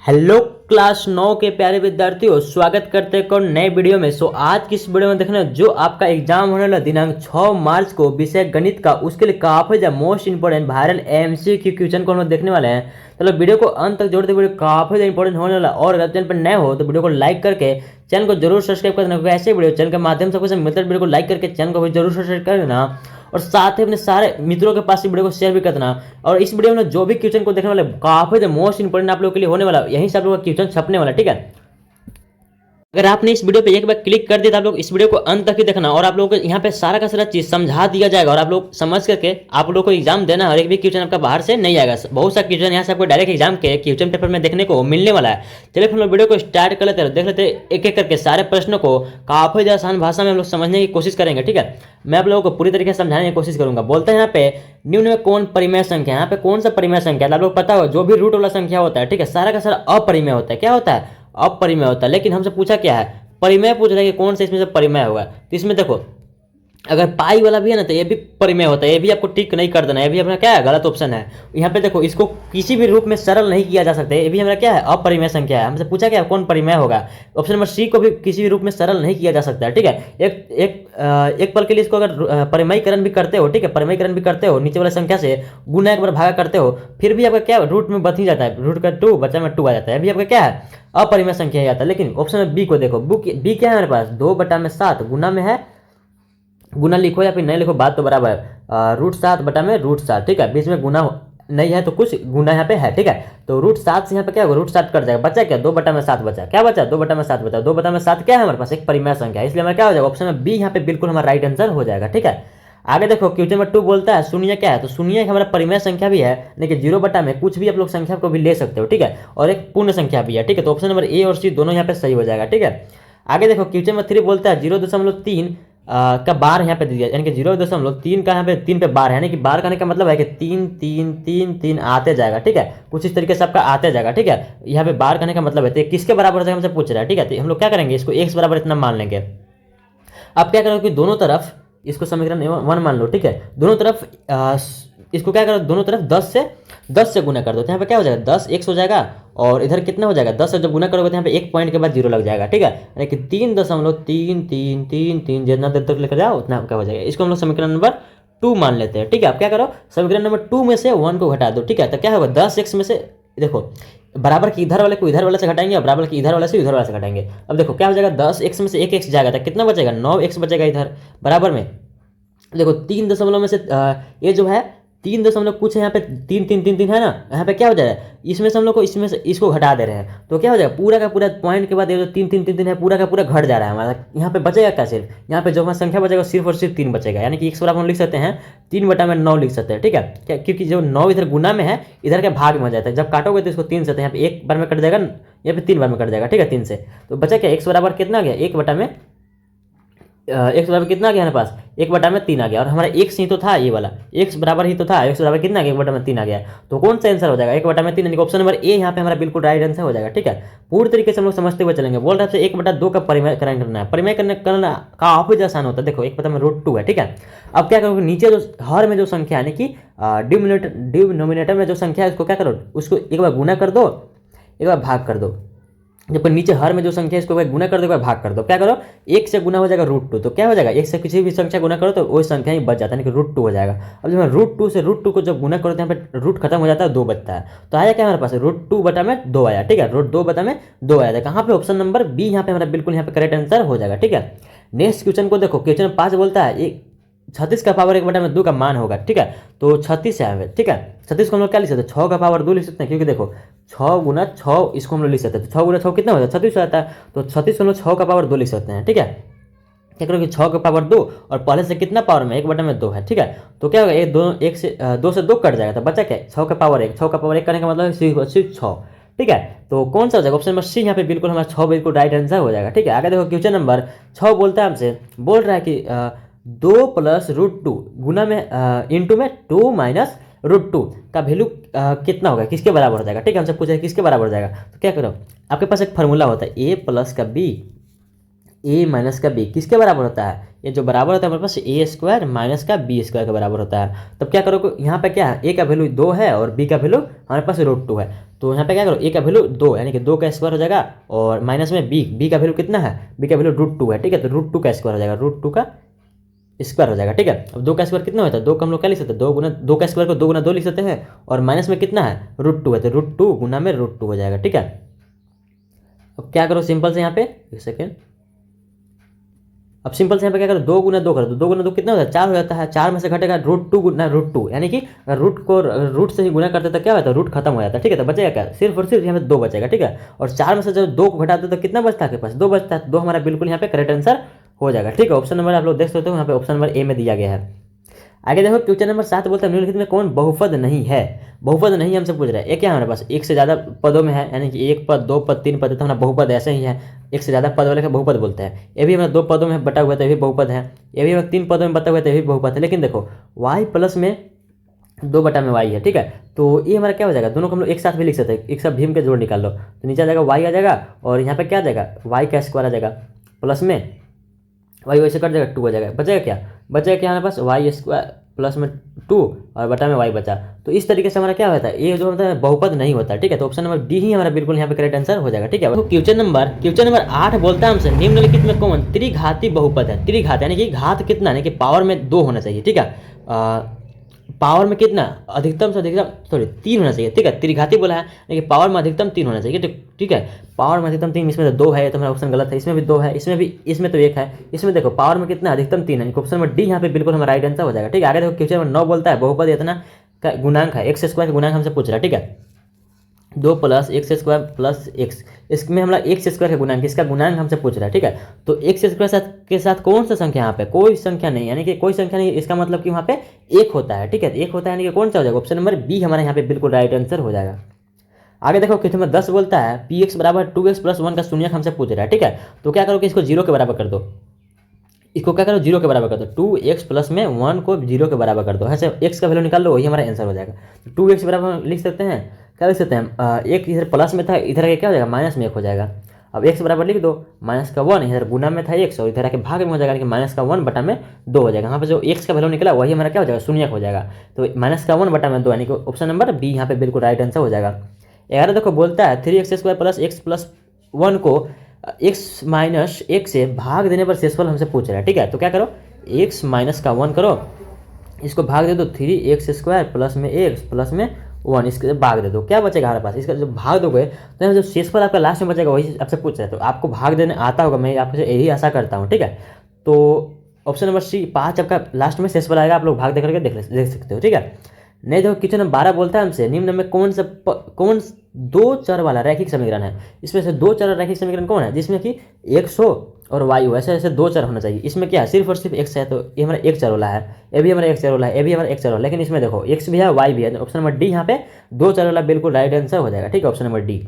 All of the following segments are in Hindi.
हेलो क्लास 9 के प्यारे विद्यार्थियों, स्वागत करते हैं एक और नए वीडियो में। आज की इस वीडियो में देखना जो आपका एग्जाम होने वाला दिनांक 6 मार्च को विषय गणित का, उसके लिए काफ़ी ज़्यादा most important viral MCQ question को हम लोग देखने वाले हैं। चलो वीडियो को अंत तक जोड़ते, वीडियो काफ़ी ज़्यादा इंपॉर्टेंट होने वाला। और अगर चैनल पर नए हो तो वीडियो को लाइक करके चैनल को जरूर सब्सक्राइब कर देना, क्योंकि ऐसे वीडियो चैनल के माध्यम से कुछ मिलता है। वीडियो को लाइक करके चैनल को भी जरूर सब्सक्राइब कर देना और साथ ही अपने सारे मित्रों के पास वीडियो को शेयर भी कर देना। और इस वीडियो में जो भी क्वेश्चन को देखने वाले काफी मोस्ट इंपोर्टेंट आप लोगों के लिए होने वाला, यहीं से आप लोगों का क्वेश्चन छपने वाला, ठीक है। अगर आपने इस वीडियो पे एक बार क्लिक कर दिया तो आप लोग इस वीडियो को अंत तक ही देखना, और आप लोगों को यहाँ पे सारा का सारा चीज समझा दिया जाएगा और आप लोग समझ करके आप लोगों को एग्जाम देना। हर एक भी क्वेश्चन आपका बाहर से नहीं आएगा, बहुत सा क्वेश्चन यहाँ से आपको डायरेक्ट एग्जाम के क्वेश्चन पेपर में देखने को मिलने वाला है। चलिए हम लोग वीडियो को स्टार्ट कर लेते हैं, देख लेते हैं एक एक करके सारे प्रश्नों को काफी ज्यादा आसान भाषा में हम लोग समझने की कोशिश करेंगे, ठीक है। मैं आप लोगों को पूरी तरीके से समझाने की कोशिश करूंगा। बोलते हैं यहाँ पे निम्न में कौन परिमेय संख्या, यहाँ पे कौन सा परिमेय संख्या, आप लोग पता हो जो भी रूट वाला संख्या होता है, ठीक है, सारा का सारा अपरिमेय होता है। क्या होता है? अपरिमेय होता है। लेकिन हमसे पूछा क्या है? परिमेय पूछ रहा है कि कौन सा इसमें से परिमेय होगा। तो इसमें देखो अगर पाई वाला भी है ना तो ये भी परिमेय होता है, ये भी आपको टिक नहीं कर देना, ये भी अपना क्या है, गलत ऑप्शन है। यहाँ पे देखो इसको किसी भी रूप में सरल नहीं किया जा सकता, ये भी हमारा क्या है, अपरिमेय संख्या है। हमसे पूछा क्या कौन परिमेय होगा, ऑप्शन नंबर सी को भी किसी भी रूप में सरल नहीं किया जा सकता है, ठीक है। एक पल के लिए इसको अगर परिमयीकरण भी करते हो, ठीक है, परिमयीकरण भी करते हो, नीचे वाले संख्या से गुना एक बार भागा करते हो, फिर भी आपका क्या रूट में बच ही जाता है, रूट का 2 बचा में 2 आ जाता है, अभी आपका क्या है, अपरिमेय संख्या ही आता है। लेकिन ऑप्शन में बी को देखो, बी क्या है हमारे पास, 2/7 गुना में है, गुना लिखो या फिर नहीं लिखो बात तो बराबर है। √7/√7, ठीक है, बीच में गुना नहीं है तो कुछ गुना यहाँ पे है, ठीक है। तो √7 से यहाँ पे क्या होगा, √7 कट जाएगा, बचा क्या, 2/7 बचा। क्या बचा? 2/7 बचा। 2/7 क्या है हमारे पास, एक परिमेय संख्या है, इसलिए हमारा क्या हो जाएगा, ऑप्शन में बी यहाँ पे बिल्कुल हमारा राइट आंसर हो जाएगा, ठीक है। आगे देखो क्वेश्चन नंबर 2 बोलता है शून्य क्या है, तो शून्य हमारा परिमेय संख्या भी है, लेकिन 0 में कुछ भी आप लोग संख्या को भी ले सकते हो, ठीक है, और एक पूर्ण संख्या भी है, ठीक है। तो ऑप्शन नंबर ए और सी दोनों यहाँ पे सही हो जाएगा, ठीक है। आगे देखो क्वेश्चन नंबर 3 बोलता है 0.3 का बार यहाँ पे दे दिया, यानी कि 0.3 का यहाँ पे 3 पे बार है, यानी कि बार करने का मतलब है कि 3 3 3 3 आते जाएगा, ठीक है, कुछ इस तरीके से आपका आते जाएगा, ठीक है। यहाँ पे बार करने का मतलब है तो किसके बराबर है हमसे पूछ रहा है, ठीक है। तो हम लोग क्या करेंगे, इसको x बराबर इतना मान लेंगे। अब क्या करोगे कि दोनों तरफ इसको समीकरण 1 मान लो, ठीक है, दोनों तरफ इसको क्या करो, दोनों तरफ 10 से गुना कर दो, तो यहाँ पे क्या हो जाएगा, 10 x हो जाएगा, और इधर कितना हो जाएगा, 10 से जब गुना करोगे तो यहाँ पे एक पॉइंट के बाद 0 लग जाएगा, ठीक है, यानी कि 3.33333 जितना देर तक लेकर जाओ उतना क्या हो जाएगा। इसको हम लोग समीकरण नंबर 2 मान लेते हैं, ठीक है। अब क्या करो, समीकरण नंबर 2 में से 1 को घटा दो, ठीक है, तो क्या होगा, 10x में से देखो बराबर की इधर वाले को इधर वाले से घटाएंगे और बराबर की इधर वाले से उधर वाले से घटाएंगे। अब देखो क्या हो जाएगा, 10x में से एक x जाएगा तो कितना बचेगा, 9x बचेगा इधर बराबर में। देखो 3 दशमलव में से ये जो है 3 दशमलव कुछ है, यहाँ पे 3 3 3 3 है ना, यहाँ पे क्या हो जाएगा, इसमें से हम लोग को इसमें से इसको घटा दे रहे हैं, तो क्या हो जाएगा, पूरा का पूरा पॉइंट के बाद ये जो 3 3 3 3 है पूरा का पूरा घट जा रहा है हमारा। यहाँ पे बचेगा क्या, सिर्फ यहाँ पे जो हमारा संख्या बचेगा सिर्फ और सिर्फ 3 बचेगा, यानी कि x बराबर हम लिख सकते हैं 3/9 लिख सकते हैं, ठीक है। क्या, क्योंकि जो 9 इधर गुना में है, इधर के भाग में हो जाता है, जब काटोगे तो इसको 3 से, तो यहाँ पे एक बार में कट जाएगा, यहाँ पे 3 बार में कट जाएगा, ठीक है, 3 से। तो बचा क्या, x बराबर कितना आ गया, 1/में x बराबर कितना आ गया हमारे पास, 1/3 आ गया, और हमारा x ही तो था, ये वाला x बराबर ही तो था, x बराबर कितना आ गया, 1/3 आ गया। तो कौन सा आंसर हो जाएगा, 1/3, यानी कि ऑप्शन नंबर ए यहाँ पे हमारा बिल्कुल राइट आंसर हो जाएगा, ठीक है। पूरी तरीके से हम लोग समझते हुए चलेंगे। बोल रहे हैं 1/2 का परिमयकरण करना है, परिमयकरण करना काफी आसान होता है। देखो 1/√2 है, ठीक है। अब क्या करोगे, नीचे जो हर में जो संख्या यानी कि डिनोमिनेटर में जो संख्या है उसको क्या करो, उसको एक बार गुना कर दो, एक बार भाग कर दो। जब नीचे हर में जो संख्या है इसको गुना कर दो, एक भाग कर दो, क्या करो, 1 से गुना हो जाएगा √2, तो क्या हो जाएगा, 1 से किसी भी संख्या गुना करो तो वही संख्या ही बच जाता है, यानी कि √2 हो जाएगा। अब जब √2 से √2 को जब गुना करो तो यहाँ पे रूट खत्म हो जाता है, 2 बचता है, तो आया क्या हमारे पास, √2/2 आया, ठीक है, √2/2 आया था। कहाँ पे, ऑप्शन नंबर बी यहाँ पे हमारा बिल्कुल यहाँ पे करेक्ट आंसर हो जाएगा, ठीक है। नेक्स्ट क्वेश्चन को देखो, क्वेश्चन 5 बोलता है 36 का पावर 1/2 का मान होगा, ठीक है। तो 36 है, ठीक है, 36 को हम लोग क्या लिख सकते हैं, 6 का पावर 2 लिख सकते हैं, क्योंकि देखो 6 गुना 6 इसको हम लोग लिख सकते हैं, तो 6 गुना 6 कितना होता है, 36 हो जाता है, तो 36 को हम लोग 6 का पावर 2 लिख सकते हैं, ठीक है। क्या करोगे, 6 का पावर 2 और पहले से कितना पावर में 1/2 है, ठीक है। तो क्या होगा, 2 से 2 कट जाएगा, तो बचा क्या, 6 का पावर 1, 6 का पावर 1 करने का मतलब सिर्फ 6, ठीक है। तो कौन सा हो जाएगा, ऑप्शन नंबर सी यहाँ पे बिल्कुल हमारा 6 बिल्कुल राइट आंसर हो जाएगा, ठीक है। आगे देखो क्वेश्चन नंबर 6 बोलता है हमसे, बोल रहा है कि 2 + √2 गुना में इंटू में 2 - √2 का वैल्यू कितना होगा, किसके बराबर हो जाएगा, ठीक है। हमसे पूछा है किसके बराबर हो जाएगा, तो क्या करो, आपके पास एक फार्मूला होता है a + का b, a - का b किसके बराबर होता है, ये जो बराबर होता है हमारे पास a² - का b² के बराबर होता है। तब क्या करोगे, यहाँ पे क्या है, a का वैल्यू 2 है और b का वैल्यू हमारे पास √2 है, तो यहाँ पे क्या करो, ए का वैल्यू 2 यानी कि 2 का स्क्वायर हो जाएगा, और माइनस में बी का वैल्यू कितना है, बी का वैल्यू √2 है, ठीक है। तो √2 का स्क्वायर हो जाएगा, √2 का स्क्वायर हो जाएगा, ठीक है। अब 2 का स्क्वायर कितना होता है, 2 का हम लोग क्या लिख सकते हैं, 2 का स्क्वायर को 2 गुना 2 लिख सकते हैं, और माइनस में कितना है, √2 है, तो √2 गुना में √2 हो जाएगा, ठीक है। अब क्या करो सिंपल से यहाँ पे, एक सेकेंड, अब सिंपल से यहाँ पे क्या करो, 2 गुना 2 करो, तो 2 गुना 2 कितना होता है, 4 हो जाता है, 4 में से घटेगा √2 गुना √2, यानी कि अगर रूट से ही गुना करते तो क्या होता है, रूट खत्म हो जाता है, ठीक है। तो बचेगा क्या, सिर्फ और सिर्फ यहाँ पे 2 बचेगा, ठीक है। और 4 में से जब 2 को घटाते तो कितना बचता है आपके पास, 2 बचता है, 2 हमारा बिल्कुल यहाँ पे करेक्ट आंसर हो जाएगा, ठीक है। ऑप्शन नंबर आप लोग देख सकते हो, यहाँ पे ऑप्शन नंबर ए में दिया गया है। आगे देखो क्वेश्चन नंबर 7 बोलता है निम्नलिखित में कौन बहुपद नहीं है, बहुपद नहीं हमसे पूछ रहा है। एक क्या हमारे पास, एक से ज़्यादा पदों में है, यानी कि 1 पद 2 पद 3 पद, तो हमारा बहुपद ऐसे ही है, एक से ज़्यादा पद वाले का बहुपद बोलते हैं। ये भी हमारा 2 पदों में बटा हुआ है तो ये भी बहुपद है, ये भी हमारा 3 पदों में बटा हुआ है तो ये भी बहुपद है। लेकिन देखो y प्लस में 2 बटा में y है, ठीक है। तो ये हमारा क्या हो जाएगा, दोनों को हम लोग एक साथ भी लिख सकते हैं, एक साथ भीम के जोड़ निकाल लो, तो नीचे आ जाएगा y आ जाएगा, और यहाँ पे क्या आ जाएगा, y का स्क्वायर आ जाएगा, प्लस में y वैसे कट जाएगा, 2 आ जाएगा, बचेगा क्या हमारे पास, y स्क्वायर प्लस में 2 और बटा में y बचा। तो इस तरीके से हमारा क्या होता है, ये जो होता है बहुपद नहीं होता है, ठीक है। तो ऑप्शन नंबर डी ही हमारा बिल्कुल यहाँ पे करेक्ट आंसर हो जाएगा, ठीक है। तो क्वेश्चन नंबर 8 बोलता है हमसे निम्नलिखित में कौन त्रिघाती बहुपद है। त्रिघात यानी कि घात कितना, यानी कि पावर में 2 होना चाहिए, ठीक है। पावर में कितना, अधिकतम से अधिकतम 3 होना चाहिए, ठीक है। त्रिघाती बोला है, लेकिन पावर में अधिकतम 3 होना चाहिए, ठीक है। पावर में अधिकतम 3, इसमें तो 2 है, तो हमारा ऑप्शन गलत है, इसमें भी 2 है, इसमें तो 1 है, इसमें देखो पावर में कितना अधिकतम 3 है, ऑप्शन नंबर डी यहाँ पे बिल्कुल हमारा राइट आंसर हो जाएगा, ठीक है। आगे देखो क्वेश्चन नंबर 9 बोलता है बहुपद इतना का गुणांक है, x स्क्वायर का गुणांक हमसे पूछ रहा है, ठीक है। 2 + x स्क्वायर प्लस x, इसमें हमारा x स्क्वायर का गुणांक, इसका गुणांक हमसे पूछ रहा है, ठीक है। तो x स्क्वायर के साथ कौन सा संख्या यहाँ पे, कोई संख्या नहीं, यानी कि कोई संख्या नहीं, इसका मतलब कि वहाँ पे 1 होता है, ठीक है। 1 होता है यानी कि कौन सा हो जाएगा, ऑप्शन नंबर बी हमारा यहाँ पे बिल्कुल राइट आंसर हो जाएगा। आगे देखो क्वेश्चन नंबर 10 बोलता है px बराबर 2x + 1 का शून्यक हमसे पूछ रहा है, ठीक है। तो क्या करो कि इसको 0 के बराबर कर दो, इसको क्या करो 0 के बराबर कर दो, 2x प्लस में 1 को 0 के बराबर कर दो, ऐसे x का वैल्यू निकाल लो, वही हमारा आंसर हो जाएगा। तो 2x बराबर हम लिख सकते हैं, क्या लिख सकते हैं, एक इधर प्लस में था, इधर क्या हो जाएगा, माइनस में 1 हो जाएगा। अब x बराबर लिख दो, माइनस का 1 इधर गुना में था x, और इधर आके भाग में हो जाएगा, माइनस का 1 बटा में 2 हो जाएगा। यहाँ पे जो x का वैल्यू निकला वही हमारा क्या हो जाएगा, शून्यक हो जाएगा। तो माइनस का 1 बटा में 2 यानी कि ऑप्शन नंबर बी यहाँ पे बिल्कुल राइट आंसर हो जाएगा। 11 देखो बोलता है 3x² + x + 1 को x माइनस 1 से भाग देने पर शेषफल हमसे पूछ रहा है, ठीक है। तो क्या करो, x माइनस का 1 करो, इसको भाग दे दो 3x² प्लस में x प्लस में 1, इसके भाग दे दो, क्या बचेगा हमारे पास, इसका जब भाग दोगे तो यहाँ जो शेषफल आपका लास्ट में बचेगा वही आपसे पूछ रहा है। तो आपको भाग देने आता होगा, मैं आपसे यही आशा करता हूँ, ठीक है। तो ऑप्शन नंबर सी 5 आपका लास्ट में शेषफल आएगा, आप लोग भाग दे करके देख सकते हो, ठीक है। नहीं देखो क्वेश्चन नंबर 12 बोलता है हमसे निम्न में कौन 2 चर वाला रैखिक समीकरण है। इसमें से 2 चर रैखिक समीकरण कौन है, जिसमें कि x हो और y हो, ऐसे 2 चर होना चाहिए। इसमें क्या है, सिर्फ और सिर्फ x है, तो ये हमारा एक चर वाला है, ये भी हमारा एक चर वाला है, ये भी हमारा एक चर वाला है, लेकिन इसमें देखो x भी है y भी है, तो ऑप्शन नंबर डी यहाँ पे 2 चर वाला बिल्कुल राइट आंसर हो जाएगा, ठीक है, ऑप्शन नंबर डी।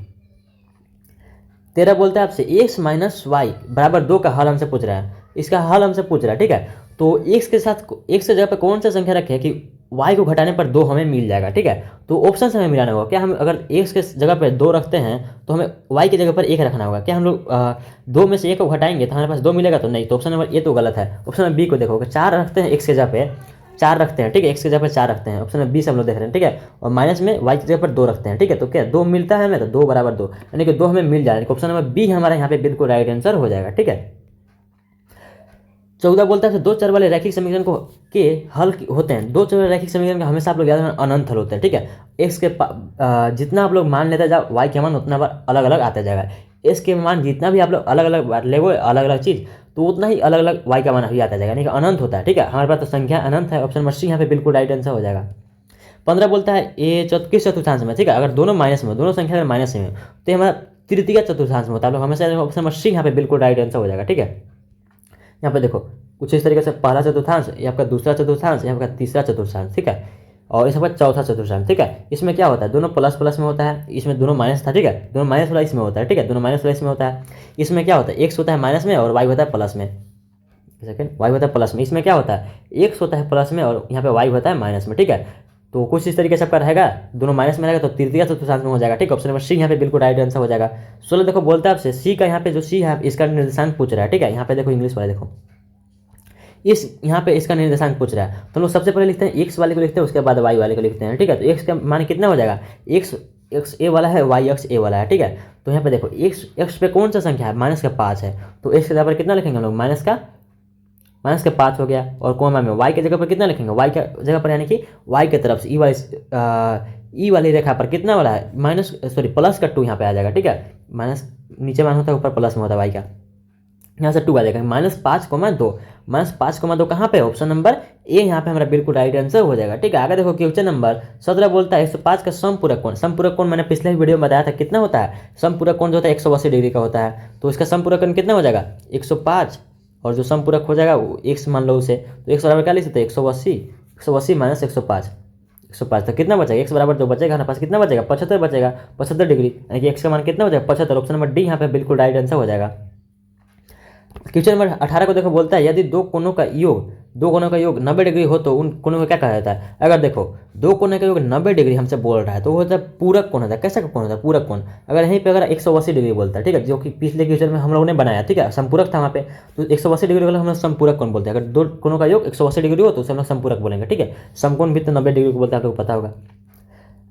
13 बोलता है आपसे x माइनस वाई बराबर 2 का हल हमसे पूछ रहा है, इसका हल हमसे पूछ रहा है, ठीक है। तो x के साथ x के जगह पर कौन सा संख्या रखे कि y को घटाने पर 2 हमें मिल जाएगा, ठीक है। तो ऑप्शन से हमें मिलाना होगा, क्या हम अगर x के जगह पर 2 रखते हैं तो हमें y की जगह पर 1 रखना होगा। क्या हम लोग 2 में से 1 को घटाएंगे तो हमारे पास 2 मिलेगा, तो नहीं। तो ऑप्शन नंबर ए तो गलत है। ऑप्शन नंबर बी को देखो, 4 रखते हैं x के जगह पे, 4 रखते हैं, ठीक है, x की जगह पर 4 रखते हैं, ऑप्शन नंबर बी से हम लोग देख रहे हैं, ठीक है। और माइनस में y की जगह पर 2 रखते हैं, ठीक है। तो क्या 2 मिलता है हमें, तो 2 बराबर 2 यानी कि 2 हमें मिल जाएगा। ऑप्शन नंबर बी हमारा यहाँ पे बिल्कुल राइट आंसर हो जाएगा, ठीक है। 14 बोलता है 2 चर वाले रैखिक समीकरण को के हल होते हैं। 2 चर वाले रैखिक समीकरण का हमेशा आप लोग याद रखना अनंत हल होता है, ठीक है। x के जितना आप लोग मान लेते जाओ y के मान उतना बार अलग अलग आता जाएगा। x के मान जितना भी आप लोग अलग अलग बार ले अलग अलग चीज़, तो उतना ही अलग अलग y का मान भी आता जाएगा, यानी कि अनंत होता है, ठीक है। हमारे पास तो संख्या अनंत है, ऑप्शन नंबर सी यहाँ पे बिल्कुल राइट आंसर हो जाएगा। 15 बोलता है ए किस चतुर्थांश में, ठीक है। अगर दोनों माइनस में, दोनों संख्या अगर माइनस में तो हमारा तृतीय चतुर्थांश में होता है। आप लोग हमेशा ऑप्शन नंबर सी यहाँ पे बिल्कुल राइट आंसर हो जाएगा, ठीक है। यहाँ पे देखो कुछ इस तरीके से पहला चतुर्थांश, ये आपका दूसरा चतुर्थांश, ये आपका तीसरा चतुर्थांश, ठीक है, और इस आपका चौथा चतुर्थांश, ठीक है। इसमें क्या होता है, दोनों प्लस प्लस में होता है, इसमें दोनों माइनस था, ठीक है, दोनों माइनस वाला इसमें होता है, ठीक है, दोनों माइनस वाला इसमें होता है। इसमें क्या होता है, एक्स होता है माइनस में और वाई होता है प्लस में, सेकेंड वाई होता है प्लस में। इसमें क्या होता है, एक्स होता है प्लस में और यहाँ पे वाई होता है माइनस में, ठीक है। तो कुछ इस तरीके से आपका रहेगा, दोनों माइनस में रहेगा तो तृतीय चतुर्थांश में हो जाएगा, ठीक है। ऑप्शन नंबर सी यहाँ पे बिल्कुल राइट आंसर हो जाएगा। 16 देखो बोलता है आपसे सी का, यहाँ पे जो सी है इसका निर्देशांक पूछ रहा है, ठीक है। यहाँ पे देखो इंग्लिश वाला देखो, इस यहाँ पे इसका निर्देशांक पूछ रहा है, तो हम लोग सबसे पहले लिखते हैं एक्स वाले को लिखते हैं, उसके बाद वाई वाले को लिखते हैं, ठीक है। तो एक्स का मान कितना हो जाएगा, एक्स एक्स ए वाला है, वाई एक्स ए वाला है, ठीक है। तो यहाँ पे देखो एक्स पे कौन सा संख्या है, माइनस का 5 है, तो एक्स के जगह पर कितना लिखेंगे हम लोग, माइनस का 5 हो गया। और कोमा में वाई के जगह पर कितना लिखेंगे, वाई के जगह पर यानी कि वाई की तरफ से ई वाली रेखा पर कितना वाला है, प्लस का 2 यहाँ पे आ जाएगा, ठीक है। माइनस नीचे मान होता है, ऊपर प्लस में होता है वाई का, यहाँ से 2 आ जाएगा। -5,2 -5,2 कहाँ पे, ऑप्शन नंबर ए यहाँ पे हमारा बिल्कुल राइट आंसर हो जाएगा, ठीक है। आगे देखो क्वेश्चन नंबर 17 बोलता है 105 का समपूरक कोण। समपूरक कोण मैंने पिछले वीडियो में बताया था कितना होता है, समपूरक कोण जो होता है 180 डिग्री का होता है। तो इसका समपूरक कोण कितना हो जाएगा, 105, और जो समपूरक हो जाएगा वो x मान लो उसे, तो x बराबर क्या लिख सकते हैं, 180 माइनस 105 तो कितना बचेगा, x बराबर जो बचेगा हमारे पास कितना बचेगा, 75 बचेगा, 75 डिग्री, यानी कि x का मान कितना हो जाएगा, 75। ऑप्शन नंबर डी यहाँ पे बिल्कुल राइट आंसर हो जाएगा। क्वेश्चन नंबर 18 को देखो, बोलता है यदि दो कोणों का योग 90 डिग्री हो तो उन कोणों को क्या कहा जाता है। अगर देखो दो कोणों का योग 90 डिग्री हमसे बोल रहा है तो वो होता है पूरक कोण होता है। कैसा कोण होता है, पूरक कोण। अगर यहीं पे अगर 180 डिग्री बोलता है, ठीक है, जो कि पिछले क्वेश्चन में हम लोगों ने बनाया, ठीक है, संपूरक था वहाँ पे, तो 180 डिग्री वाला हम लोग संपूरक कोण बोलते हैं। अगर दो कोणों का योग 180 डिग्री हो तो उसे हम लोग संपूरक बोलेंगे, ठीक है। समकोण भी तो 90 डिग्री को बोलते हैं, आप लोग को पता होगा।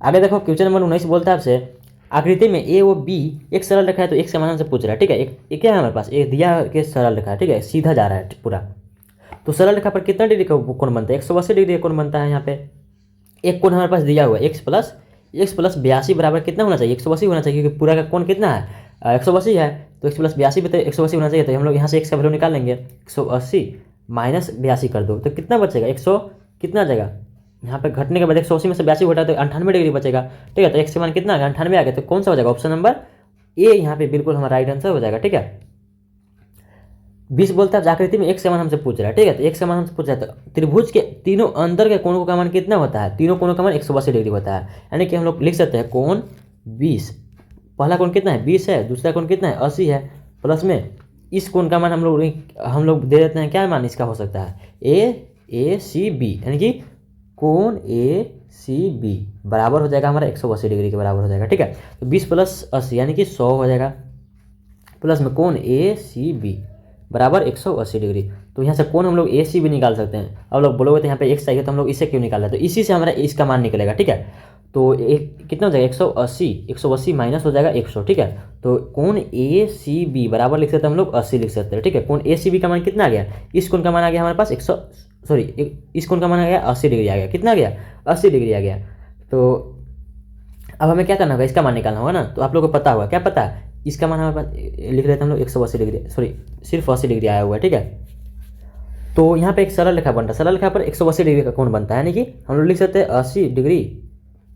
आगे देखो क्वेश्चन नंबर 19 बोलता है आपसे आकृति में ए व बी एक सरल रेखा है, तो एक समाधान से पूछ रहा है, ठीक है। एक क्या है हमारे पास, एक दिया के सरल रेखा है, ठीक है, सीधा जा रहा है पूरा। तो सरल रेखा पर कितना डिग्री का कोण बनता है, 180 डिग्री का कोण बनता है। यहाँ पे एक कोण हमारे पास दिया हुआ है x प्लस 82 बराबर कितना होना चाहिए, 180 होना चाहिए, क्योंकि पूरा का कोण कितना है, 180 है, तो x प्लस 82 भी तो 180 होना चाहिए। तो हम लोग यहाँ से x का वैल्यू निकाल लेंगे, 180 माइनस 82 कर दो तो कितना बचेगा, 100 कितना आ जाएगा, यहाँ पे घटने के बाद 180 में से 82 घटा तो 98 डिग्री बचेगा, ठीक है। तो x के मान कितना आ गया, 98 आ गया, तो कौन सा हो जाएगा, ऑप्शन नंबर ए यहाँ पे बिल्कुल हमारा राइट आंसर हो जाएगा, ठीक है। 20 बोलता है आकृति में एक समान हमसे पूछ रहा है, ठीक है। तो एक समान हमसे पूछ रहा है, तो त्रिभुज के तीनों अंदर के कोणों का मान कितना होता है, तीनों कोणों का मान 180 डिग्री होता है, यानी कि हम लोग लिख सकते हैं कोण 20। पहला कोण कितना है, 20 है, दूसरा कोण कितना है, 80 है, प्लस में इस कोण का मान हम लोग दे देते हैं, क्या मान इसका हो सकता है, ए सी बी, यानी कि कोण ए सी बी बराबर हो जाएगा हमारा 180 डिग्री के बराबर हो जाएगा, ठीक है। तो 20 प्लस 80 यानी कि 100 हो जाएगा, प्लस में कोण ए सी बी बराबर 180 डिग्री। तो यहाँ से कोण हम लोग ए सी भी निकाल सकते हैं। अब लोग बोलोगे तो यहाँ पे x चाहिए, तो हम लोग इसे क्यों निकाल रहे हैं, तो इसी से हमारा इसका मान निकलेगा, ठीक है। तो कितना हो जाएगा, 180 माइनस हो जाएगा 100, ठीक है। तो कोण ए सी बी बराबर लिख सकते हैं हम लोग 80 लिख सकते हैं, ठीक है। कोण ए सी बी का मान कितना आ गया, इस कोण का मान आ गया हमारे पास इस कोण का मान आ गया 80 डिग्री आ गया, कितना आ गया, 80 डिग्री आ गया। तो अब हमें क्या करना होगा, इसका मान निकालना होगा ना। तो आप लोगों को पता होगा, क्या पता है, इसका मान हमारे पास लिख रहे थे हम लोग 180 डिग्री, सिर्फ 80 डिग्री आया हुआ है, ठीक है। तो यहाँ पे एक सरल रेखा बनता है, सरल रेखा पर 180 डिग्री का कोण बनता है, यानी कि हम लोग लिख सकते हैं 80 डिग्री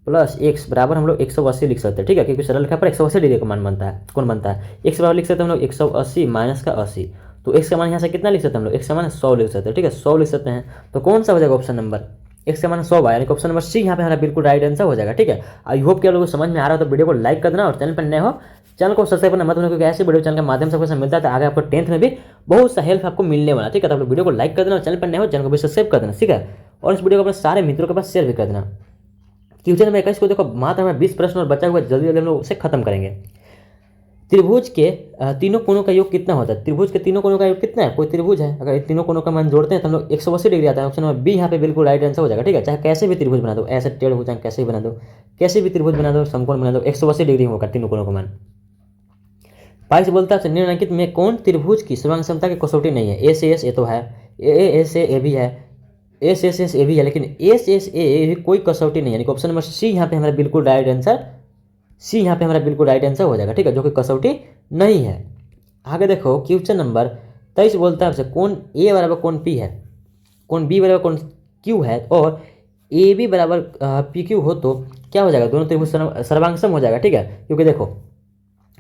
प्लस x बराबर हम लोग 180 लिख सकते हैं, ठीक है, क्योंकि सरल रेखा पर 180 डिग्री का मान बनता है, कोण बनता है। x बराबर लिख सकते हैं हम लोग 180 माइनस का 80, तो x का मान यहाँ से कितना लिख सकते हैं हम लोग, x का मान 100 लिख सकते हैं, ठीक है, 100 लिख सकते हैं। तो कौन सा हो जाएगा ऑप्शन नंबर, x का मान 100 यानी कि ऑप्शन नंबर सी यहाँ पे हमारा बिल्कुल राइट आंसर हो जाएगा, ठीक है। आई होप कि आप लोगों को समझ में आ रहा हो, तो वीडियो को लाइक कर देना, और चैनल पर नए हो चैनल को सब्सक्राइब करना मत भूलना, क्योंकि ऐसे वीडियो चैनल के माध्यम से आपको मिलता है, तो आगे आपको 10th में भी बहुत सा हेल्प आपको मिलने वाला, ठीक है। तो आप लोग वीडियो को लाइक कर देना, और चैनल पर नए हो चैनल को भी सब्सक्राइब कर देना, ठीक है। और इस वीडियो को अपने सारे मित्रों के पास शेयर भी कर देना। क्वेश्चन नंबर 21 को देखो, मात्र हमें 20 प्रश्न और बचा हुआ, जल्दी जल्दी हम लोग उसे खत्म करेंगे। त्रिभुज के तीनों कोणों का योग कितना होता है, त्रिभुज के तीनों कोणों का योग कितना है, कोई त्रिभुज है, अगर तीनों कोणों का मान जोड़ते हैं तो हम लोग 180 डिग्री आता है। ऑप्शन नंबर बी यहाँ पे बिल्कुल राइट आंसर हो जाएगा, ठीक है। चाहे कैसे भी त्रिभुज बना दो, ऐसे टेढ़ हो, चाहे कैसे भी बना दो, कैसे भी त्रिभुज बना दो, समकोण बना दो, 180 डिग्री होगा तीनों कोणों का मान। 22 बोलता है निम्नलिखित में कौन त्रिभुज की सर्वांग क्षमता की कसौटी नहीं है, ए से एस ए तो है, ए से ए भी है, एस एस एस ए भी है, लेकिन एस एस ए कोई कसौटी नहीं है, यानी कि ऑप्शन नंबर सी यहाँ पे हमारा बिल्कुल राइट आंसर, सी यहाँ पे हमारा बिल्कुल राइट आंसर हो जाएगा, ठीक है, जो कि कसौटी नहीं है। आगे देखो क्वेश्चन नंबर 23 बोलता है आपसे कौन ए बराबर कौन पी है, कौन बी बराबर कौन क्यू है, और ए बी बराबर पी क्यू हो तो क्या हो जाएगा, दोनों त्रिभुज सर्वांगसम हो जाएगा, ठीक है। क्योंकि देखो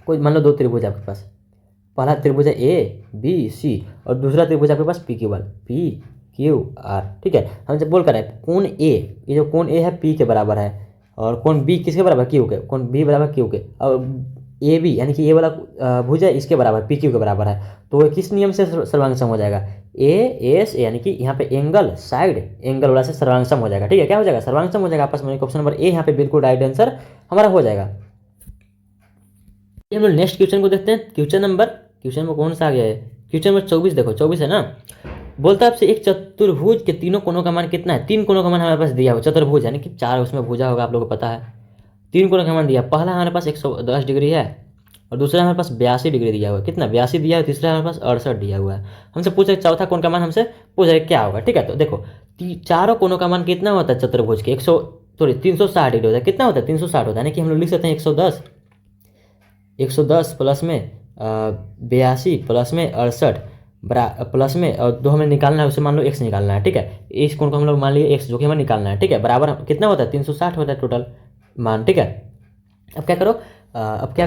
कोई मान लो दो त्रिभुज है आपके पास, पहला त्रिभुज है ए बी सी, और दूसरा त्रिभुज आपके पास पी क्यू आर, ठीक है। हम जब बोल कर रहे हैं कोण ए, ये जो कोण ए है पी के बराबर है, और कोण बी किसके बराबर, क्यू के, कोण बी बराबर क्यू के, और ए बी यानी कि ये वाला भुज है इसके बराबर, पी क्यू के बराबर है, तो किस नियम से सर्वांगसम हो जाएगा, ए एस यानी कि यहाँ पे एंगल साइड एंगल वाला से सर्वांगसम हो जाएगा, ठीक है। क्या हो जाएगा, सर्वांगसम हो जाएगा आपस में। ऑप्शन नंबर ए यहाँ पे बिल्कुल राइट आंसर हमारा हो जाएगा। हम लोग नेक्स्ट क्वेश्चन को देखते हैं। क्वेश्चन में कौन सा आ गया है, क्वेश्चन नंबर 24 देखो, 24 है ना। बोलता है आपसे एक चतुर्भुज के तीनों कोणों का मान कितना है, तीन कोणों का मान हमारे पास दिया हुआ, चतुर्भुज यानी कि चार उसमें भुजा होगा, आप लोगों को पता है। तीन कोण का मान दिया, पहला हमारे पास 110 डिग्री है और दूसरा हमारे पास 82 डिग्री दिया हुआ है। कितना, 82 दिया है। तीसरा हमारे पास 68 दिया हुआ है। हमसे पूछे चौथा कोण का मान, हमसे पूछ रहे क्या होगा। ठीक है, तो देखो चारों कोणों का मान कितना होता है चतुर्भुज के, 360 डिग्री होता है। कितना होता है, 360 होता है। यानी कि हम लोग लिख सकते हैं 110 प्लस में 82 प्लस में 68 प्लस में और दो हमें निकालना है, उसे मान लो x निकालना है। ठीक है, इस कोण को हम लोग मान लिए x, जो कि हमें निकालना है। ठीक है, बराबर कितना होता है, 360 होता है टोटल मान। ठीक है, अब क्या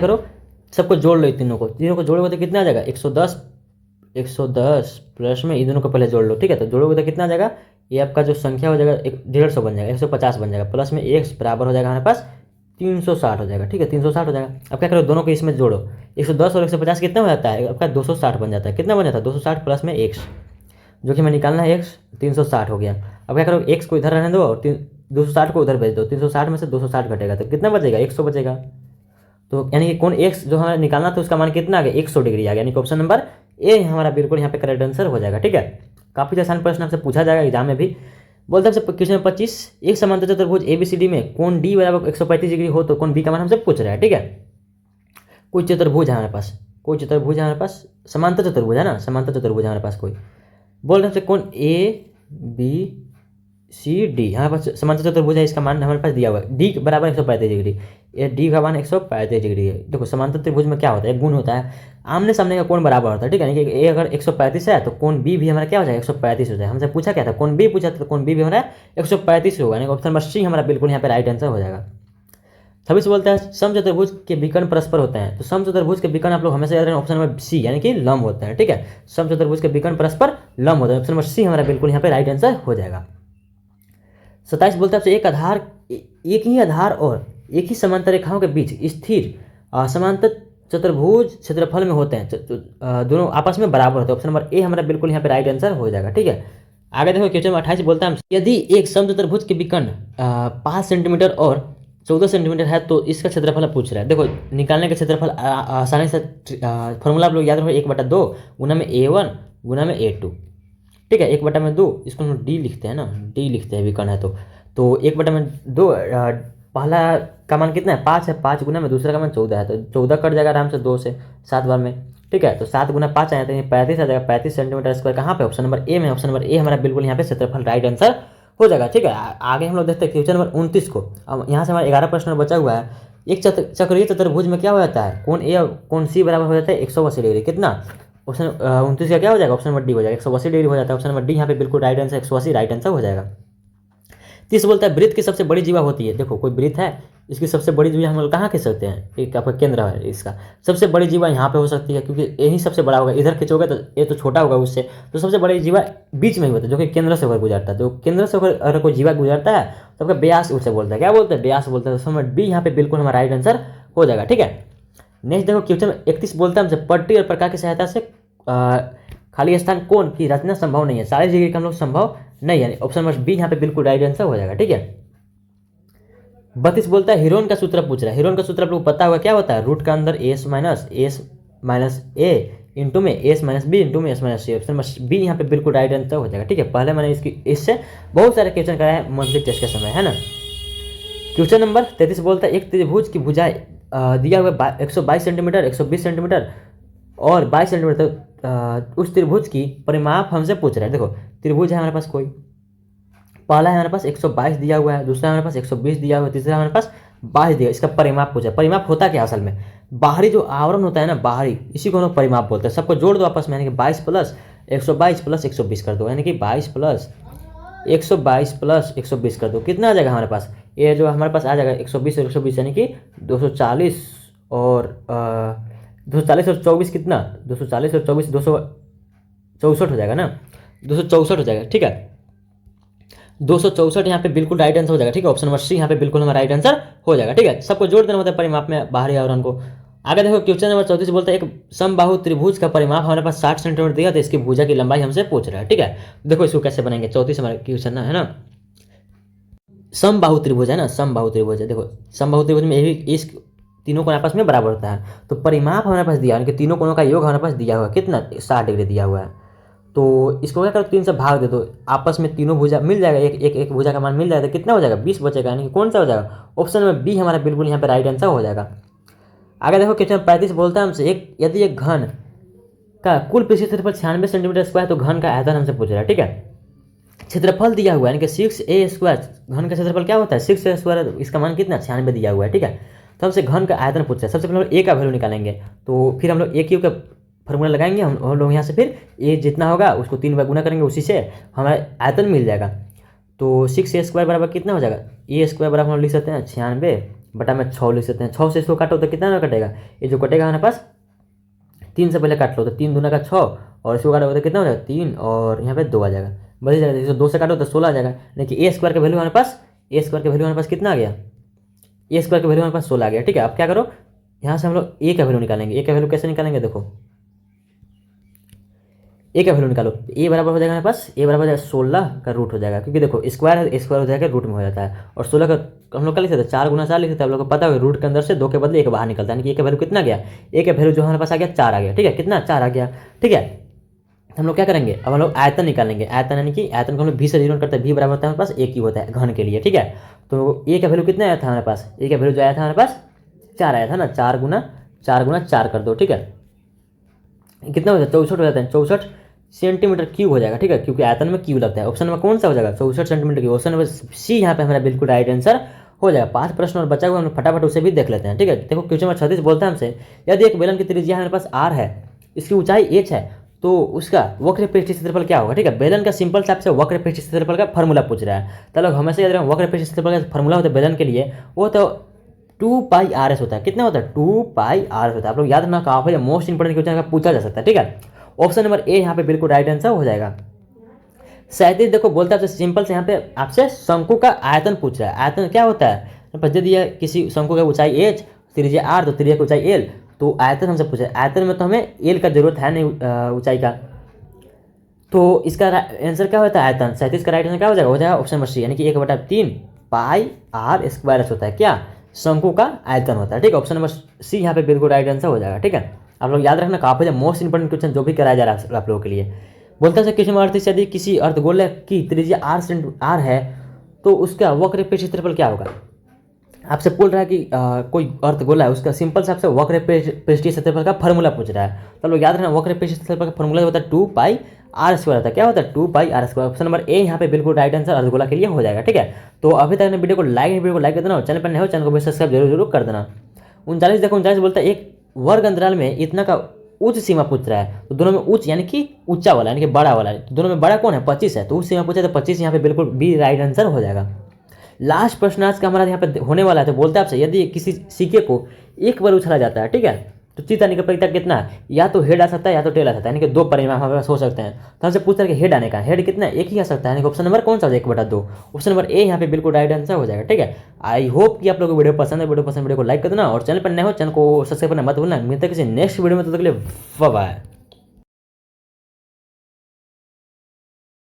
करो, सबको जोड़ लो, तीनों को जोड़ोगे तो कितना आ जाएगा, 110 प्लस में इन दोनों को पहले जोड़ लो। ठीक है, तो जोड़ोगे तो कितना आ जाएगा, ये आपका जो संख्या हो जाएगा 150 बन जाएगा, 150 बन जाएगा, प्लस में x बराबर हो जाएगा हमारे पास 360 हो जाएगा। ठीक है, 360 हो जाएगा। अब क्या करो, दोनों को इसमें जोड़ो, 110 और 150 कितना हो जाता है आपका, 260 बन जाता है। कितना बन जाता है, 260 प्लस में x, जो कि हमें निकालना है x, 360 हो गया। अब क्या करो, x को इधर रहने दो और 260 को उधर भेज दो, 360 में से 260 घटेगा तो कितना बचेगा, 100 बचेगा। तो यानी कि कौन x जो हमें निकालना था उसका मान कितना आ गया, 100 डिग्री आ गया। यानी कि ऑप्शन नंबर ए हमारा बिल्कुल यहाँ पे करेक्ट आंसर हो जाएगा। ठीक है, काफ़ी आसान प्रश्न आपसे पूछा जाएगा एग्जाम में भी। बोलते हैं क्वेश्चन 25, एक समांतर चतुर्भुज ABCD में कोण D बराबर 135 डिग्री हो तो कोण B का मान हमसे पूछ रहा है। ठीक है, कोई चतुर्भुज है हमारे पास, समांतर चतुर्भुज है ना, समांतर चतुर्भुज हमारे पास कोई, बोल रहे हैं कौन ABCD हमारे पास समांतर चतुर्भुज है। इसका मान हमारे पास दिया हुआ है, D बराबर 135 डिग्री, ये D का मान 135 डिग्री है। देखो समांतर त्रिभुज में क्या होता है, गुण होता है, आमने सामने का कोण बराबर होता है। ठीक है, यानी कि A अगर 135 है तो कोण B भी हमारा क्या हो जाएगा, 135 हो जाएगा। हमसे पूछा क्या था, कोण B पूछा था, तो कोण B भी हमारा 135 होगा। यानी ऑप्शन नंबर सी हमारा बिल्कुल यहाँ पे राइट आंसर हो जाएगा। 26 बोलता है समचतुर्भुज के विकर्ण परस्पर होते हैं। तो समचतुर्भुज के विकर्ण आप लोग हमेशा याद रखें, ऑप्शन नंबर सी यानी कि लंब होते हैं। ठीक है, समचतुर्भुज के विकर्ण परस्पर लंब होते हैं, ऑप्शन नंबर सी हमारा बिल्कुल यहाँ पे राइट आंसर हो जाएगा। 27 बोलता है एक ही आधार और एक ही समांतर रेखाओं के बीच स्थिर समांतर चतुर्भुज क्षेत्रफल में होते हैं, दोनों आपस में बराबर होते हैं। ऑप्शन नंबर ए हमारा बिल्कुल यहाँ पे राइट आंसर हो जाएगा। ठीक है, आगे देखो क्वेश्चन 28 बोलता है यदि एक समचतुर्भुज के विकर्ण 5 सेंटीमीटर और 14 सेंटीमीटर है तो इसका क्षेत्रफल पूछ रहा है। देखो निकालने का क्षेत्रफल आसानी से फॉर्मूला आप लोग याद रखो, 1/2 गुना में A1 गुना में A2। ठीक है, 1/2 इसको हम डी लिखते हैं ना, डी लिखते हैं विकर्ण है तो 1/2 पहला का मान कितना है, 5 है, 5 गुना में दूसरा का मान 14 है, तो 14 कट जाएगा आराम से 2 से 7 बार में। ठीक है, तो 7 गुना 5 आया तो 35 आ जाएगा, 35 सेंटीमीटर स्क्वायर कहाँ पे, ऑप्शन नंबर ए में। ऑप्शन नंबर ए हमारा बिल्कुल यहाँ पे क्षेत्रफल राइट आंसर हो जाएगा। ठीक है, आगे हम लोग देखते हैं क्वेश्चन नंबर 29 को। अब यहाँ से हमारा 11 प्रश्न बचा हुआ है। एक चक्रीय चतुर्भुज में क्या हो जाता है, कोण ए और कोण सी बराबर हो जाता है 180 डिग्री। कितना, ऑप्शन 29 का क्या हो जाएगा, ऑप्शन नंबर डी हो जाएगा, 180 डिग्री हो जाता है। ऑप्शन नंबर डी यहाँ पे बिल्कुल राइट आंसर 180 राइट आंसर हो जाएगा। 30 बोलता है वृत्त की सबसे बड़ी जीवा होती है। देखो कोई वृत्त है, इसकी सबसे बड़ी जीवा हम लोग कहाँ खींच सकते हैं, एक आपका केंद्र है, इसका सबसे बड़ी जीवा यहाँ पे हो सकती है क्योंकि यही सबसे बड़ा होगा। इधर खींचोगे तो ये तो छोटा होगा उससे, तो सबसे बड़ी जीवा बीच में ही होता है जो कि केंद्र से होकर गुजरता है। तो केंद्र से होकर अगर कोई जीवा गुजरता है तो आपका व्यास उसे बोलता है, क्या बोलते हैं, व्यास बोलते हैं। तो नंबर बी यहाँ पे बिल्कुल हमारा राइट आंसर हो जाएगा। ठीक है, नेक्स्ट देखो क्वेश्चन 31 बोलता है हमसे पट्टी और प्रकार की सहायता से खाली स्थान कोण की रचना संभव नहीं है, 40 डिग्री का हम लोग संभव नहीं है। ऑप्शन नंबर बी यहाँ पे बिल्कुल राइट आंसर हो जाएगा। ठीक है, 32 बोलता है हीरोन का सूत्र पूछ रहा है। हीरोन का सूत्र आप लोग पता होगा क्या होता है, रूट का अंदर एस माइनस ए इंटू में एस माइनस बी इंटू में एस माइनस सी। ऑप्शन नंबर बी यहाँ पे बिल्कुल राइट आंसर हो जाएगा। ठीक है, पहले मैंने इससे बहुत सारे क्वेश्चन कराए हैं मंथली टेस्ट के समय, है ना। क्वेश्चन नंबर 33 बोलता है एक त्रिभुज की भुजाएं दिया हुआ 122 सेंटीमीटर 120 सेंटीमीटर और 22 सेंटीमीटर, उस त्रिभुज की परिमाप हमसे पूछ रहा है। देखो त्रिभुज है हमारे पास कोई, पहला है हमारे पास 122 दिया हुआ है, दूसरा हमारे पास 120 दिया हुआ है, तीसरा हमारे पास 22 दिया। इसका परिमाप पूछा है। परिमाप होता क्या असल में, बाहरी जो आवरण होता है ना, बाहरी, इसी को हम लोग परिमाप बोलते हैं। सबको जोड़ दो आपस में, यानी कि 22 प्लस 122 प्लस 120 कर दो, यानी कि 22 प्लस 122 प्लस 120 कर दो, कितना आ जाएगा हमारे पास, ये जो हमारे पास आ जाएगा 120 और 120 यानी कि 240 और 24 कितना, 240 और 24 264 हो जाएगा ना, 264 हो जाएगा। ठीक है, 264 यहाँ पे बिल्कुल राइट आंसर हो जाएगा। ठीक है, ऑप्शन नंबर सी यहाँ पे बिल्कुल हमारा राइट आंसर हो जाएगा। ठीक है, सबको जोड़ देना होता है परिमाप में बाहरी आवरण को। आगे देखो क्वेश्चन नंबर 34 बोलता है एक समबाहु त्रिभुज का परिमाप हमारे पास 60 सेंटीमीटर दिया, तो इसकी भुजा की लंबाई हमसे पूछ रहा है। ठीक है, देखो इसको कैसे बनाएंगे, 34 हमारा क्वेश्चन है ना, समबाहु त्रिभुज है ना, समबाहु त्रिभुज है। देखो समबाहु त्रिभुज में इस तीनों कोण आपस में बराबर होता है, तो परिमाप हमारे पास दिया, यानी कि तीनों कोणों का योग हमारे पास दिया हुआ है, कितना, 60 डिग्री दिया हुआ है। तो इसको क्या करो, 3 से भाग दे दो, आपस में तीनों भुजा मिल जाएगा, एक भुजा का मान मिल जाएगा, तो कितना हो जाएगा 20 बचेगा, यानी कि कौन सा हो जाएगा, ऑप्शन नंबर बी हमारा बिल्कुल यहाँ पे राइट आंसर हो जाएगा। आगे देखो क्वेश्चन 35 बोलता है हमसे यदि एक घन का कुल पृष्ठीय क्षेत्रफल 96 सेंटीमीटर स्क्वायर तो घन का आयतन हमसे पूछ रहा है, ठीक है। क्षेत्रफल दिया हुआ है, यानी कि 6a स्क्वायर, घन का क्षेत्रफल क्या होता है 6a स्क्वायर, इसका मान कितना 96 दिया हुआ है, ठीक है। तो हमसे घन का आयतन पूछ रहा है, सबसे पहले हम लोग a का वैल्यू निकालेंगे, तो फिर हम लोग a क्यू का फॉर्मूला लगाएंगे, हम लोग यहाँ से फिर a जितना होगा उसको 3 बार गुना करेंगे, उसी से हमारा आयतन मिल जाएगा। तो 6a स्क्वायर बराबर कितना हो जाएगा, a स्क्वायर बराबर हम लिख सकते हैं 96 बटा में 6 लिख सकते हैं, 6 से इसको काटो तो कितना कटेगा, ये जो कटेगा हमारे पास 3 से पहले काट लो, तो 3 दूना का 6 और इसको काटोगे तो कितना हो जाएगा 3 और यहाँ पे 2 आ जाएगा, बच जाएगा, इसको 2 से काटो तो 16 आ जाएगा, यानी कि ए स्क्वायर का वैल्यू हमारे पास, ए स्क्वायर का वैल्यू हमारे पास कितना आ गया, ए स्क्वायर का वैल्यू हमारे पास 16 आ गया, ठीक है। अब क्या करो, यहाँ से हम लोग ए का वैल्यू निकालेंगे, ए का वैल्यू कैसे निकालेंगे, देखो ए का वैल्यू निकालो, ए बराबर हो जाएगा हमारे पास, ए बराबर हो जाएगा 16 का रूट हो जाएगा, क्योंकि देखो स्क्वायर है, स्क्वायर हो जाएगा रूट में हो जाता है, और 16 का हम लोग क्या लिख सकते हैं 4 गुना 4 लिख सकते हैं, आप लोग को पता है रूट के अंदर से 2 के बदले 1 बाहर निकलता है, यानी कि ए का वैल्यू कितना गया, ए का वैल्यू जो हमारे पास आ गया 4 आ गया, ठीक है, कितना 4 आ गया, ठीक है। हम लोग क्या करेंगे, अब हम लोग आयतन निकालेंगे, आयतन यानी कि आयतन को हम लोग भी से डिनोट करते हैं, भी बराबर होता है हमारे पास एक ही होता है घन के लिए, ठीक है। तो ए का वैल्यू कितना आया था हमारे पास, ए का वैल्यू जो आया था हमारे पास 4 आया था ना, 4 गुना 4 कर दो, ठीक है, कितना हो जाता है 64 हो जाता है, 64 सेंटीमीटर क्यूब हो जाएगा, ठीक है, क्योंकि आयतन में क्यूब लगता है। ऑप्शन नंबर कौन सा हो जाएगा 64 centimetre cube, option number C यहाँ पे हमारा बिल्कुल राइट आंसर हो जाएगा। 5 प्रश्न और बचा हुआ हम फटाफट उसे भी देख लेते हैं, ठीक है। देखो क्वेश्चन नंबर 36 बोलता है हमसे यदि एक बेलन की त्रिज्या हमारे पास r है, इसकी ऊंचाई h है, तो उसका वक्र पृष्ठीय क्षेत्रफल क्या होगा, ठीक है। बेलन का सिंपल सा आपसे वक्र पृष्ठीय क्षेत्रफल का फॉर्मूला पूछ रहा है, तो लोग हमेशा याद रखें वक्र पृष्ठीय क्षेत्रफल का फॉर्मूला होता है बेलन के लिए, वो तो 2πrs होता है, कितना होता है 2πrs होता है, आप लोग याद रखना, काफी मोस्ट इंपोर्टेंट क्वेश्चन पूछा जा सकता है, ठीक है। ऑप्शन नंबर ए यहाँ पे बिल्कुल राइट आंसर हो जाएगा। 37 देखो बोलता है आपसे सिंपल से, यहाँ पे आपसे शंकु का आयतन पूछ रहा है, आयतन क्या होता है, यदि किसी शंकु की ऊंचाई h, त्रिज्या r, तो त्रिज्या की ऊंचाई l, तो आयतन हमसे पूछा है, आयतन में तो हमें l का जरूरत है नहीं ऊंचाई का, तो इसका आंसर क्या होता है आयतन, 37 का राइट आंसर क्या हो जाएगा, हो जाएगा ऑप्शन नंबर सी, यानी कि 1/3 पाई r स्क्वायर होता है, क्या शंकु का आयतन होता है, ठीक है। ऑप्शन नंबर सी यहाँ पे बिल्कुल राइट आंसर हो जाएगा, ठीक है। आप लोग याद रखना, काफी मोस्ट इंपोर्टेंट क्वेश्चन जो भी कराया जा रहा है आप लोगों के लिए। बोलता है क्वेश्चन नंबर 38 यदि किसी अर्धगोले की त्रिज्या r है तो उसका वक्र पृष्ठीय क्षेत्रफल क्या होगा, आपसे बोल रहा है कि कोई अर्धगोला है, उसका सिंपल से आपसे वक्र पृष्ठीय क्षेत्रफल का फॉर्मूला पूछ रहा है, तो लोग याद रखना वक्र पृष्ठीय क्षेत्रफल का फॉर्मूला होता है 2πr स्क्वायर होता है, क्या होता है 2πr square. Option number A यहाँ पे बिल्कुल राइट आंसर अर्धगोला के लिए हो जाएगा, ठीक है। तो अभी तक वीडियो को लाइक कर देना, चैनल पर नए हो चैनल को भी सब्सक्राइब जरूर कर देना। 39 देखो 39 बोलता है एक वर्ग अंतराल में इतना का उच्च सीमा पूछ रहा है, तो दोनों में उच्च यानी कि ऊंचा वाला यानी कि बड़ा वाला, तो दोनों में बड़ा कौन है 25 है, तो उच्च सीमा पूछा तो 25 यहाँ पे बिल्कुल बी राइट आंसर हो जाएगा। लास्ट प्रश्न आज का हमारा यहाँ पे होने वाला है, तो बोलता है आपसे यदि किसी सिक्के को एक बार उछाला जाता है, ठीक है, तो चित्त आने का परिता कितना है, या तो हेड आ सकता है या तो टेल आ सकता है, यानी कि 2 परिणाम हमारे पास हो सकते हैं। तो हमसे पूछता है कि हेड आने का, हेड कितना है एक ही आ सकता है, यानी कि ऑप्शन नंबर कौन सा हो जाएगा 1/2, ऑप्शन नंबर ए यहाँ पे बिल्कुल राइट आंसर हो जाएगा, ठीक है। आई होप कि आप लोगों को वीडियो पसंद है, वीडियो को लाइक कर देना और चैनल पर नए हो चैनल को सब्सक्राइब करना मत भूलना। मिलता है किसी नेक्स्ट वीडियो में, तो तक के लिए बाय बाय।